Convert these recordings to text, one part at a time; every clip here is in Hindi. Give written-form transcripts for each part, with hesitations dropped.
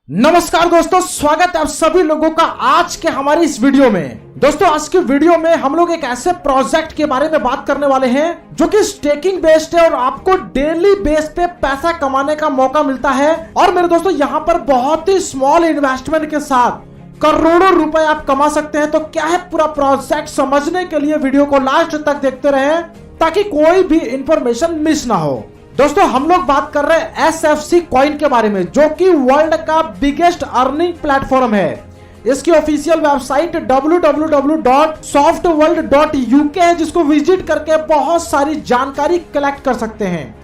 नमस्कार दोस्तों, स्वागत है आप सभी लोगों का आज के हमारी इस वीडियो में। दोस्तों आज की वीडियो में हम लोग एक ऐसे प्रोजेक्ट के बारे में बात करने वाले हैं जो कि स्टेकिंग बेस्ड है और आपको डेली बेस पे पैसा कमाने का मौका मिलता है। और मेरे दोस्तों यहाँ पर बहुत ही स्मॉल इन्वेस्टमेंट के साथ करोड़ों रुपए आप कमा सकते हैं। तो क्या है पूरा प्रोजेक्ट, समझने के लिए वीडियो को लास्ट तक देखते रहें ताकि कोई भी इंफॉर्मेशन मिस ना हो। दोस्तों हम लोग बात कर रहे हैं SFC कॉइन के बारे में, जो कि वर्ल्ड का बिगेस्ट अर्निंग प्लेटफॉर्म है। इसकी ऑफिशियल वेबसाइट www.softworld.uk है, जिसको विजिट करके बहुत सारी जानकारी कलेक्ट कर सकते हैं।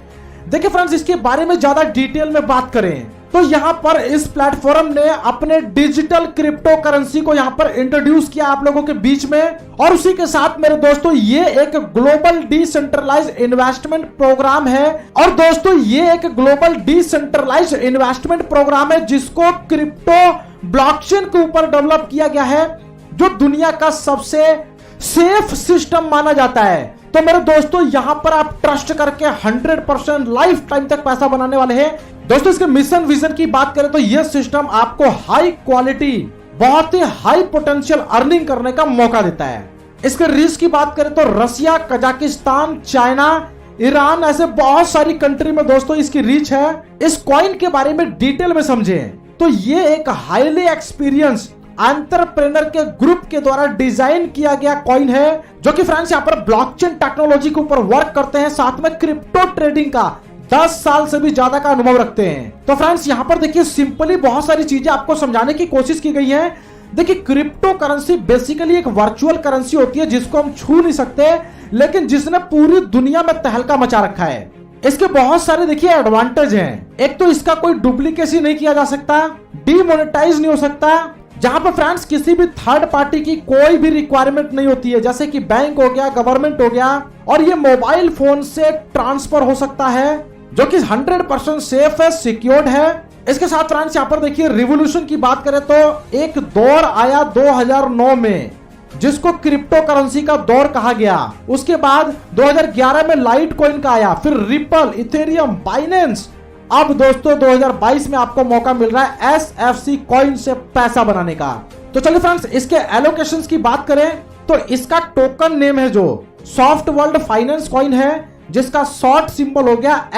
देखिए फ्रेंड्स, इसके बारे में ज्यादा डिटेल में बात करें तो यहाँ पर इस प्लेटफॉर्म ने अपने डिजिटल क्रिप्टो करेंसी को यहाँ पर इंट्रोड्यूस किया आप लोगों के बीच में। और उसी के साथ मेरे दोस्तों ये एक ग्लोबल डिसेंट्रलाइज्ड इन्वेस्टमेंट प्रोग्राम है। और दोस्तों ये एक ग्लोबल डिसेंट्रलाइज्ड इन्वेस्टमेंट प्रोग्राम है जिसको क्रिप्टो ब्लॉकचेन के ऊपर डेवलप किया गया है, जो दुनिया का सबसे सेफ सिस्टम माना जाता है। तो मेरे दोस्तों यहाँ पर आप ट्रस्ट करके 100% लाइफ टाइम तक पैसा बनाने वाले हैं। दोस्तों इसके मिशन विजन की बात करें तो यह सिस्टम आपको हाई क्वालिटी, बहुत ही हाई पोटेंशियल अर्निंग करने का मौका देता है। इसके रिस्क की बात करें तो रसिया, कजाकिस्तान, चाइना, ईरान, ऐसे बहुत सारी कंट्री में दोस्तों इसकी रीच है। इस कॉइन के बारे में डिटेल में समझें तो ये एक हाईली एक्सपीरियंस एंटरप्रेन्योर के ग्रुप के द्वारा डिजाइन किया गया कॉइन है, जो कि फ्रेंड्स यहाँ पर ब्लॉकचेन टेक्नोलॉजी के ऊपर वर्क करते हैं, साथ में क्रिप्टो ट्रेडिंग का 10 साल से भी ज्यादा का अनुभव रखते हैं। तो फ्रेंड्स यहाँ पर देखिए सिंपली बहुत सारी चीजें आपको समझाने की कोशिश की गई है। देखिए क्रिप्टो करेंसी बेसिकली एक वर्चुअल करेंसी होती है जिसको हम छू नहीं सकते, लेकिन जिसने पूरी दुनिया में तहलका मचा रखा है। इसके बहुत सारे देखिए एडवांटेज हैं। एक तो इसका कोई डुप्लीकेसी नहीं किया जा सकता, डीमोनेटाइज नहीं हो सकता, जहां पर फ्रेंड्स किसी भी थर्ड पार्टी की कोई भी रिक्वायरमेंट नहीं होती है, जैसे कि बैंक हो गया, गवर्नमेंट हो गया। और ये मोबाइल फोन से ट्रांसफर हो सकता है, जो कि 100% सेफ है, सिक्योर्ड है। इसके साथ फ्रेंड्स यहाँ पर देखिए रिवोल्यूशन की बात करें तो एक दौर आया 2009 में जिसको क्रिप्टो करेंसी का दौर कहा गया। उसके बाद 2011 में लाइट कॉइन का आया, फिर रिपल, इथेरियम, बाइनेंस। अब दोस्तों 2022 में आपको मौका मिल रहा है SFC कॉइन से पैसा बनाने का। तो चलिए फ्रेंड्स इसके एलोकेशंस की बात करें तो इसका टोकन नेम है जो सॉफ्ट वर्ल्ड फाइनेंस कॉइन है, जिसका शॉर्ट सिंबल हो गया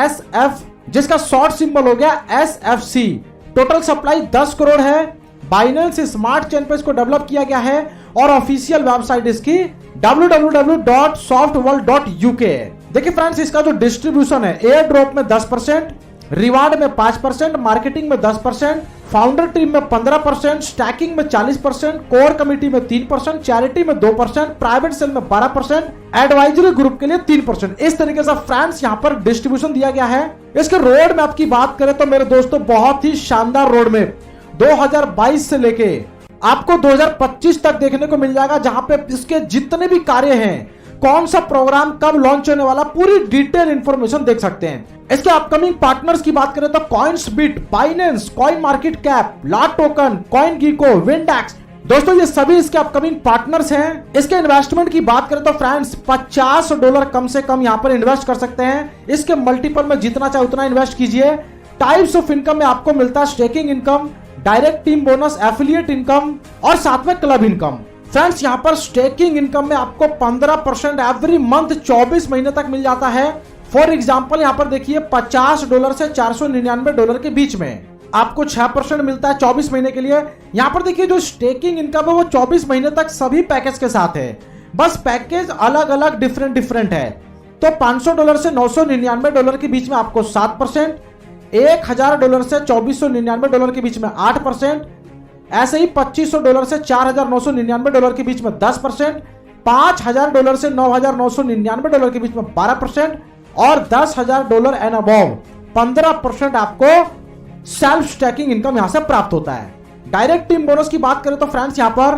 SFC। टोटल सप्लाई 10 करोड़ है। बाइनेंस स्मार्ट चेन पे इसको डेवलप किया गया है और ऑफिशियल वेबसाइट इसकी www.softworld.uk है। देखिए फ्रेंड्स इसका जो डिस्ट्रीब्यूशन है, एयर ड्रॉप में 10%, रिवार्ड में 5%, मार्केटिंग में 10%, फाउंडर टीम में 15%, स्टैकिंग में 40%, कोर कमेटी में 3%, चैरिटी में 2%, प्राइवेट सेल में 12%, एडवाइजरी ग्रुप के लिए 3%। इस तरीके से फ्रेंड्स यहाँ पर डिस्ट्रीब्यूशन दिया गया है। इसके रोड मैप की बात करें तो मेरे दोस्तों बहुत ही शानदार रोड मैप 2022 से लेके आपको 2025 तक देखने को मिल जाएगा, जहां पे इसके जितने भी कार्य हैं, कौन सा प्रोग्राम कब लॉन्च होने वाला, पूरी डिटेल इंफॉर्मेशन देख सकते हैं। इसके अपकमिंग पार्टनर्स की बात करें तो कॉइन्सबिट, बाइनेंस, कॉइन मार्केट कैप, लाट टोकन, कॉइन गीको, विंडेक्स। दोस्तों ये सभी इसके अपकमिंग पार्टनर्स हैं। इसके इन्वेस्टमेंट की बात करें तो फ्रेंड्स $50 कम से कम यहाँ पर इन्वेस्ट कर सकते हैं। इसके मल्टीपल में जितना चाहे उतना इन्वेस्ट कीजिए। टाइप्स ऑफ इनकम में आपको मिलता है staking income, direct team bonus, affiliate income और साथ में क्लब इनकम। फ्रेंड्स यहाँ पर स्टेकिंग इनकम में आपको 15% एवरी मंथ 24 महीने तक मिल जाता है। फॉर एग्जांपल यहाँ पर देखिए $50 से $499 के बीच में आपको 6% मिलता है 24 महीने के लिए। यहाँ पर देखिए जो स्टेकिंग इनकम है वो 24 महीने तक सभी पैकेज के साथ है, बस पैकेज अलग अलग डिफरेंट है। तो $500 से $999 के बीच में आपको 7%, $1000 से $2499 के बीच में 8%, ऐसे ही $2500 से $4999 के बीच में 10%, $5000 से $9999 के बीच में 12% और $10,000 एंड अबव 15% आपको सेल्फ स्टैकिंग इनकम यहां से प्राप्त होता है। डायरेक्ट टीम बोनस की बात करें तो फ्रेंड्स यहां पर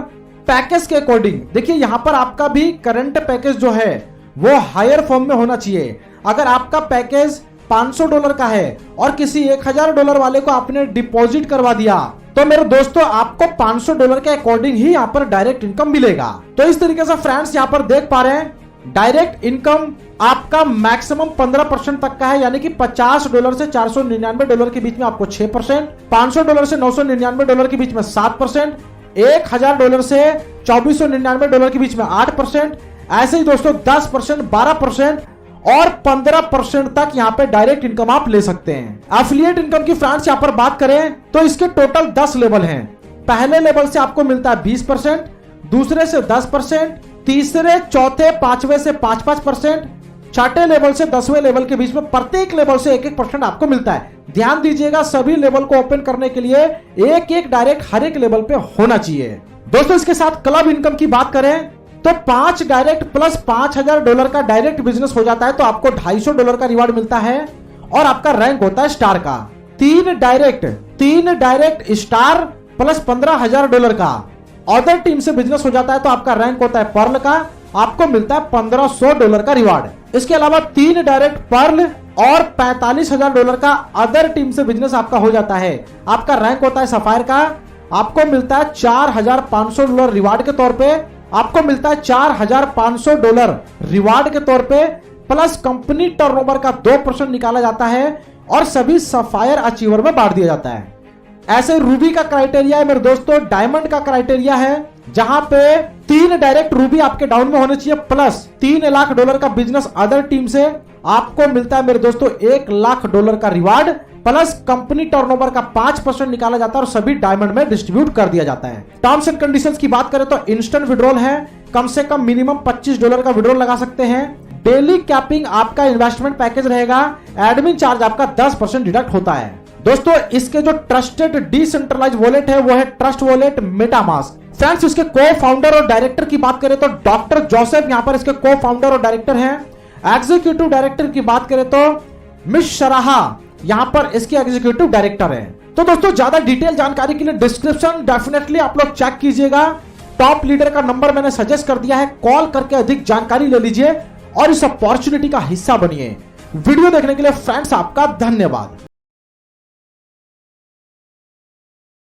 पैकेज के अकॉर्डिंग देखिए यहां पर आपका भी करंट पैकेज जो है वो हायर फॉर्म में होना चाहिए। अगर आपका पैकेज $500 का है और किसी $1000 वाले को आपने डिपॉजिट करवा दिया तो मेरे दोस्तों आपको $500 के अकॉर्डिंग ही यहाँ पर डायरेक्ट इनकम मिलेगा। तो इस तरीके से फ्रेंड्स यहाँ पर देख पा रहे हैं डायरेक्ट इनकम आपका मैक्सिमम 15% तक का है, यानी कि $50 से $499 के बीच में आपको 6%, $500 से $999 के बीच में 7%, $1000 से $2499 के बीच में 8%, ऐसे ही दोस्तों 10%, 12% और 15% तक यहां पे डायरेक्ट इनकम आप ले सकते हैं। एफिलिएट इनकम की फ्रेंड्स यहां पर बात करें तो इसके टोटल 10 लेवल हैं। पहले लेवल से आपको मिलता है 20%, दूसरे से 10%, तीसरे, चौथे, पांचवें से 5-5%, छठे लेवल से 10वें लेवल के बीच में प्रत्येक लेवल से 1-1% आपको मिलता है। ध्यान दीजिएगा, सभी लेवल को ओपन करने के लिए एक डायरेक्ट हर एक लेवल पे होना चाहिए। दोस्तों इसके साथ क्लब इनकम की बात करें तो 5 डायरेक्ट प्लस $5000 का डायरेक्ट बिजनेस हो जाता है तो आपको $250 का रिवार्ड मिलता है और आपका रैंक होता है स्टार का। 3 डायरेक्ट स्टार प्लस $15000 का अदर टीम से बिजनेस हो जाता है तो आपका रैंक होता है पर्ल का, आपको मिलता है $1500 का रिवार्ड। इसके अलावा 3 डायरेक्ट पर्ल और $45000 का अदर टीम से बिजनेस आपका हो जाता है, आपका रैंक होता है सफायर का, आपको मिलता है $4500 रिवार्ड के तौर पे, आपको मिलता है $4500 रिवार्ड के तौर पे, प्लस कंपनी टर्नओवर का 2% निकाला जाता है और सभी सफायर अचीवर में बांट दिया जाता है। ऐसे रूबी का क्राइटेरिया है मेरे दोस्तों, डायमंड का क्राइटेरिया है जहां पे 3 डायरेक्ट रूबी आपके डाउन में होने चाहिए प्लस $3 लाख का बिजनेस अदर टीम से, आपको मिलता है मेरे दोस्तों $1 लाख का रिवार्ड प्लस कंपनी टर्नओवर का 5% निकाला जाता है और सभी डायमंड में डिस्ट्रीब्यूट कर दिया जाता है। टर्म्स एंड कंडीशंस की बात करें तो इंस्टेंट विड्रॉल है, कम से कम मिनिमम $25 का विड्रॉल लगा सकते हैं। डेली कैपिंग आपका इन्वेस्टमेंट पैकेज रहेगा, एडमिन चार्ज आपका 10% डिडक्ट होता है। दोस्तों इसके जो ट्रस्टेड डिसेंट्रलाइज वॉलेट है वो है ट्रस्ट वॉलेट मेटामास्क। फ्रेंड्स इसके को फाउंडर और डायरेक्टर की बात करें तो डॉक्टर जोसेफ यहां पर इसके को फाउंडर और डायरेक्टर हैं। एग्जीक्यूटिव डायरेक्टर की बात करें तो मिस शराहा यहां पर इसके एग्जीक्यूटिव डायरेक्टर हैं। तो दोस्तों ज्यादा डिटेल जानकारी के लिए डिस्क्रिप्शन डेफिनेटली आप लोग चेक कीजिएगा। टॉप लीडर का नंबर मैंने सजेस्ट कर दिया है, कॉल करके अधिक जानकारी ले लीजिए और इस अपॉर्चुनिटी का हिस्सा बनिए। वीडियो देखने के लिए फ्रेंड्स आपका धन्यवाद।